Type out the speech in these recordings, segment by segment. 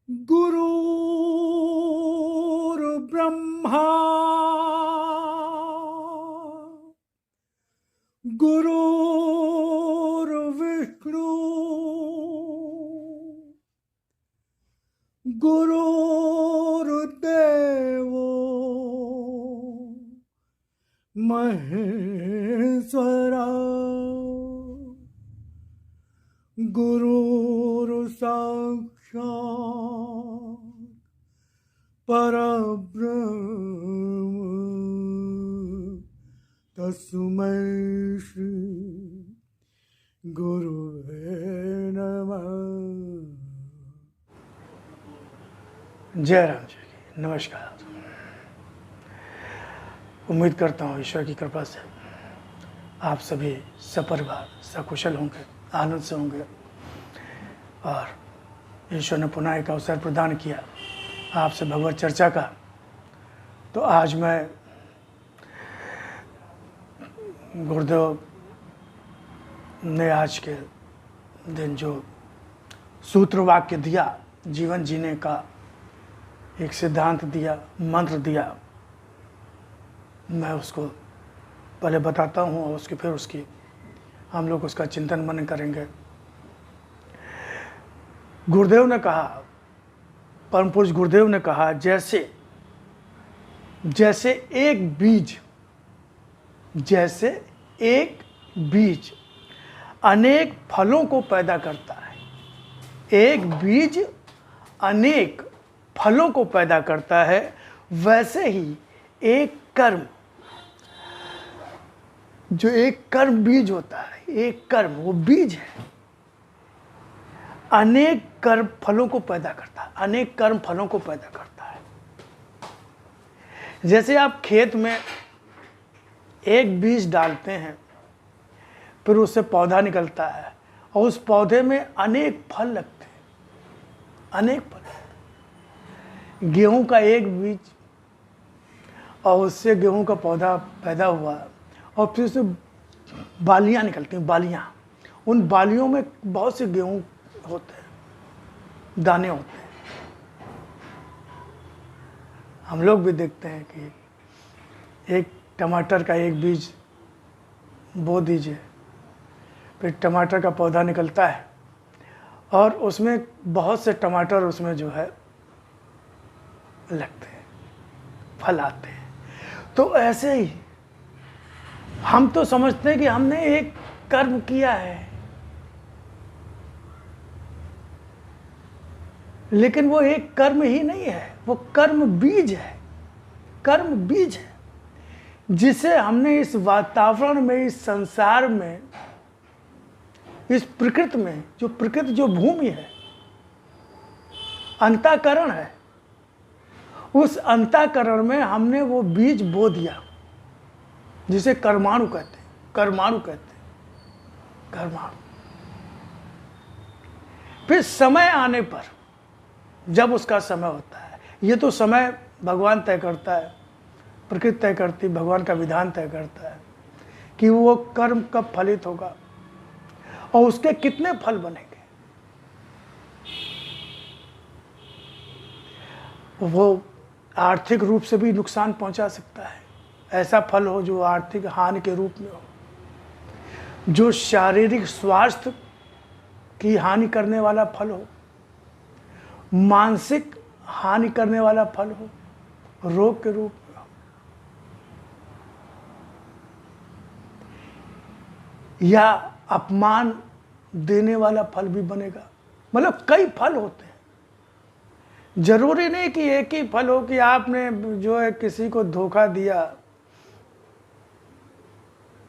गुरुर्ब्रह्मा गुरुर्विष्णु गुरुर्देवो महेश्वरा गुरुर्साक्षात् परब्रह्म तस्मै श्री गुरुवे नमः। जय राम जी की नमस्कार। उम्मीद करता हूँ ईश्वर की कृपा से आप सभी सपरिवार सकुशल होंगे, आनंद से होंगे और ईश्वर ने पुनः एक अवसर प्रदान किया आपसे भगवत चर्चा का। तो आज मैं गुरुदेव ने आज के दिन जो सूत्र वाक्य दिया, जीवन जीने का एक सिद्धांत दिया, मंत्र दिया, मैं उसको पहले बताता हूँ और फिर उसकी हम लोग उसका चिंतन मनन करेंगे। गुरुदेव ने कहा, परम पुरुष गुरुदेव ने कहा, जैसे एक बीज अनेक फलों को पैदा करता है, एक बीज अनेक फलों को पैदा करता है, वैसे ही एक कर्म, जो एक कर्म बीज होता है, एक कर्म वो बीज है, अनेक कर्म फलों को पैदा करता है, अनेक कर्म फलों को पैदा करता है। जैसे आप खेत में एक बीज डालते हैं, फिर उससे पौधा निकलता है और उस पौधे में अनेक फल लगते हैं, अनेक फल। गेहूं का एक बीज और उससे गेहूं का पौधा पैदा हुआ और फिर उससे बालियां निकलती हैं, बालियां। उन बालियों में बहुत से गेहूं होते हैं, दाने होते हैं। हम लोग भी देखते हैं कि एक टमाटर का एक बीज बो दीजिए, फिर टमाटर का पौधा निकलता है और उसमें बहुत से टमाटर उसमें जो है लगते हैं, फल आते हैं। तो ऐसे ही हम तो समझते हैं कि हमने एक कर्म किया है, लेकिन वो एक कर्म ही नहीं है, वो कर्म बीज है, कर्म बीज है, जिसे हमने इस वातावरण में, इस संसार में, इस प्रकृति में, जो प्रकृति, जो भूमि है, अंतःकरण है, उस अंतःकरण में हमने वो बीज बो दिया, जिसे कर्माणु कहते हैं, कर्माणु कहते हैं, कर्माणु। फिर समय आने पर, जब उसका समय होता है, ये तो समय भगवान तय करता है, प्रकृति तय करती, भगवान का विधान तय करता है कि वो कर्म कब फलित होगा और उसके कितने फल बनेंगे। वो आर्थिक रूप से भी नुकसान पहुंचा सकता है, ऐसा फल हो जो आर्थिक हानि के रूप में हो, जो शारीरिक स्वास्थ्य की हानि करने वाला फल हो, मानसिक हानि करने वाला फल हो, रोग के रूप में हो, या अपमान देने वाला फल भी बनेगा। मतलब कई फल होते हैं, जरूरी नहीं कि एक ही फल हो कि आपने जो है किसी को धोखा दिया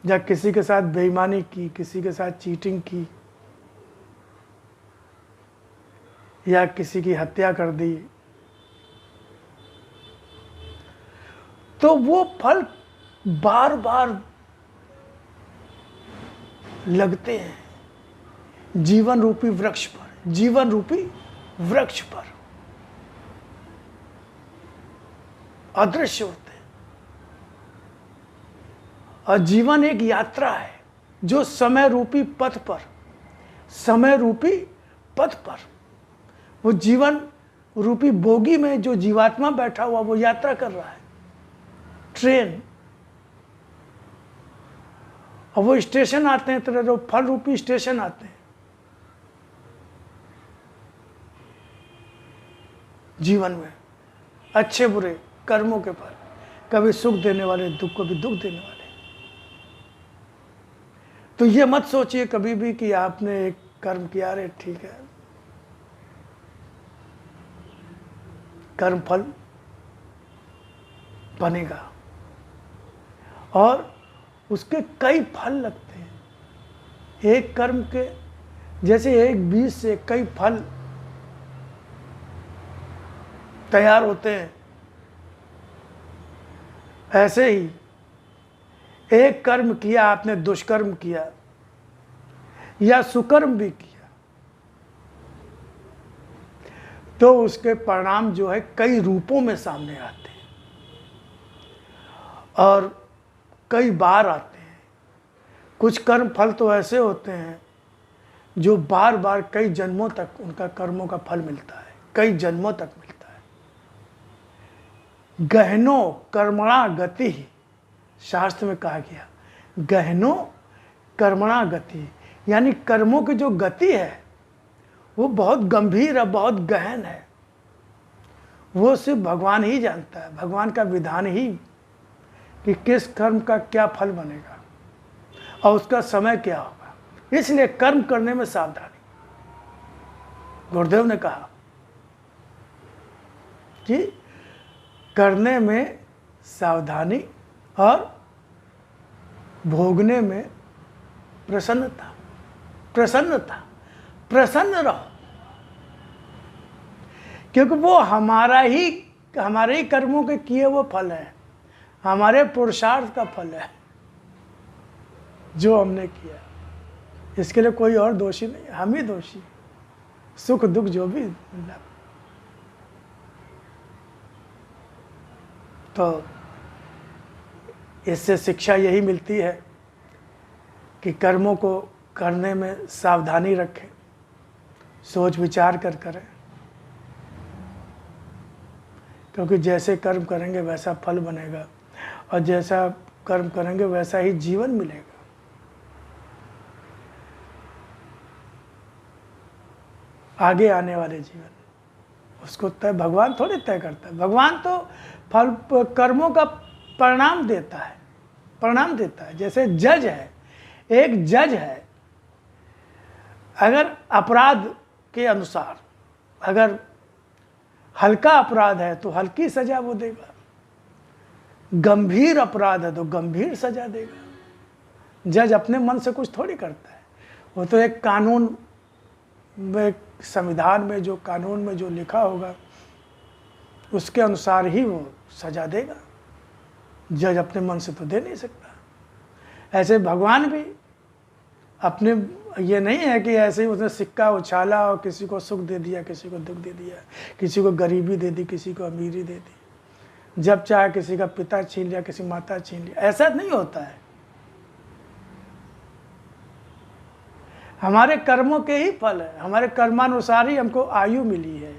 या किसी के साथ बेईमानी की, किसी के साथ चीटिंग की या किसी की हत्या कर दी, तो वो फल बार बार लगते हैं जीवन रूपी वृक्ष पर, जीवन रूपी वृक्ष पर अदृश्य होते हैं। और जीवन एक यात्रा है जो समय रूपी पथ पर वो जीवन रूपी बोगी में जो जीवात्मा बैठा हुआ वो यात्रा कर रहा है, ट्रेन। और वो स्टेशन आते हैं, तरह जो फल रूपी स्टेशन आते हैं जीवन में, अच्छे बुरे कर्मों के फल, कभी सुख देने वाले, कभी दुख देने वाले। तो ये मत सोचिए कभी भी कि आपने एक कर्म किया, रे ठीक है, कर्म फल बनेगा और उसके कई फल लगते हैं। एक कर्म के जैसे एक बीज से कई फल तैयार होते हैं, ऐसे ही एक कर्म किया आपने, दुष्कर्म किया या सुकर्म भी किया, तो उसके परिणाम जो है कई रूपों में सामने आते हैं और कई बार आते हैं। कुछ कर्म फल तो ऐसे होते हैं जो बार बार कई जन्मों तक उनका कर्मों का फल मिलता है, कई जन्मों तक मिलता है। गहनो कर्मणा गति, शास्त्र में कहा गया, गहनो कर्मणा गति, यानी कर्मों की जो गति है वो बहुत गंभीर है, बहुत गहन है। वो सिर्फ भगवान ही जानता है, भगवान का विधान ही कि किस कर्म का क्या फल बनेगा और उसका समय क्या होगा। इसलिए कर्म करने में सावधानी। गुरुदेव ने कहा कि करने में सावधानी और भोगने में प्रसन्नता। प्रसन्नता, प्रसन्न रहो, क्योंकि वो हमारे ही कर्मों के किए वो फल है, हमारे पुरुषार्थ का फल है जो हमने किया। इसके लिए कोई और दोषी नहीं, हम ही दोषी। सुख दुख जो भी मिला, तो इससे शिक्षा यही मिलती है कि कर्मों को करने में सावधानी रखें, सोच विचार कर करें, क्योंकि जैसे कर्म करेंगे वैसा फल बनेगा और जैसा कर्म करेंगे वैसा ही जीवन मिलेगा। आगे आने वाले जीवन उसको तय भगवान थोड़ी तय करता है। भगवान तो फल कर्मों का परिणाम देता है, परिणाम देता है। जैसे जज है, एक जज है, अगर अपराध के अनुसार अगर हल्का अपराध है तो हल्की सजा वो देगा, गंभीर अपराध है तो गंभीर सजा देगा। जज अपने मन से कुछ थोड़ी करता है, वो तो एक कानून में, संविधान में जो कानून में जो लिखा होगा उसके अनुसार ही वो सजा देगा। जज अपने मन से तो दे नहीं सकता। ऐसे भगवान भी अपने, ये नहीं है कि ऐसे ही उसने सिक्का उछाला और किसी को सुख दे दिया, किसी को दुख दे दिया, किसी को गरीबी दे दी, किसी को अमीरी दे दी, जब चाहे किसी का पिता छीन लिया, किसी माता छीन लिया। ऐसा नहीं होता है। हमारे कर्मों के ही फल है, हमारे कर्मानुसार ही हमको आयु मिली है,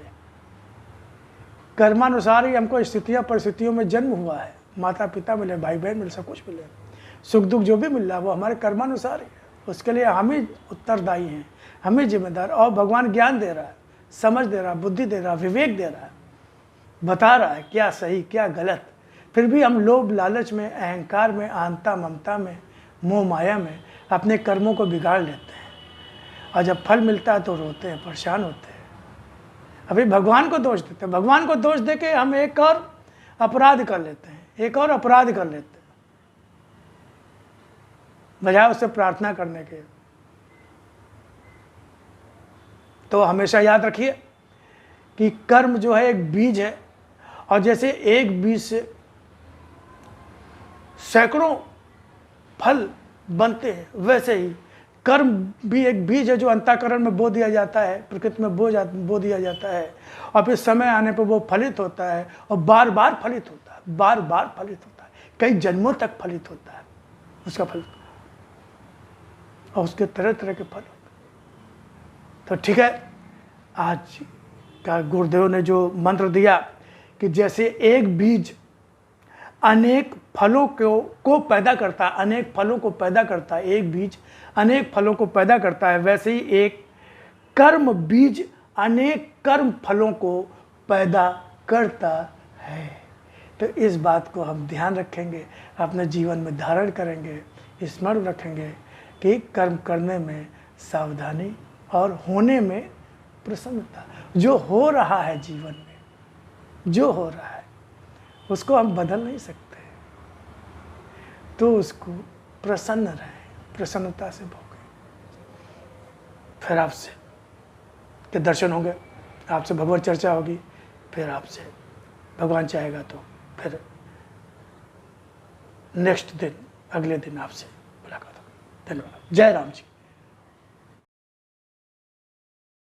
कर्मानुसार ही हमको स्थितियाँ परिस्थितियों में जन्म हुआ है, माता पिता मिले, भाई बहन मिले, सब कुछ मिले, सुख दुख जो भी मिल रहा है वो हमारे कर्मानुसार है। उसके लिए हम ही उत्तरदायी हैं, हम ही जिम्मेदार। और भगवान ज्ञान दे रहा है, समझ दे रहा है, बुद्धि दे रहा है, विवेक दे रहा है, बता रहा है क्या सही क्या गलत। फिर भी हम लोभ लालच में, अहंकार में, अहंता ममता में, मोह माया में अपने कर्मों को बिगाड़ लेते हैं और जब फल मिलता है तो रोते हैं, परेशान होते हैं। अभी भगवान को दोष देते हैं, भगवान को दोष दे के हम एक और अपराध कर लेते हैं, एक और अपराध कर लेते हैं बजाय उससे प्रार्थना करने के। तो हमेशा याद रखिए कि कर्म जो है एक बीज है और जैसे एक बीज से सैकड़ों फल बनते हैं, वैसे ही कर्म भी एक बीज है जो अंतःकरण में बो दिया जाता है, प्रकृति में बो दिया जाता है और फिर समय आने पर वो फलित होता है और बार बार फलित होता है, बार बार फलित होता है, कई जन्मों तक फलित होता है उसका फल, और उसके तरह तरह के फल होते हैं। तो ठीक है, आज का गुरुदेव ने जो मंत्र दिया कि जैसे एक बीज अनेक फलों को पैदा करता है, अनेक फलों को पैदा करता है, एक बीज अनेक फलों को पैदा करता है, वैसे ही एक कर्म बीज अनेक कर्म फलों को पैदा करता है। तो इस बात को हम ध्यान रखेंगे, अपने जीवन में धारण करेंगे, स्मरण रखेंगे कि कर्म करने में सावधानी और होने में प्रसन्नता। जो हो रहा है जीवन में, जो हो रहा है उसको हम बदल नहीं सकते, तो उसको प्रसन्न रहें, प्रसन्नता से भोगें। फिर आपसे के दर्शन होंगे, आपसे भगवत चर्चा होगी, फिर आपसे भगवान चाहेगा तो फिर नेक्स्ट दिन, अगले दिन आपसे मुलाकात होगी। धन्यवाद। जय राम जी।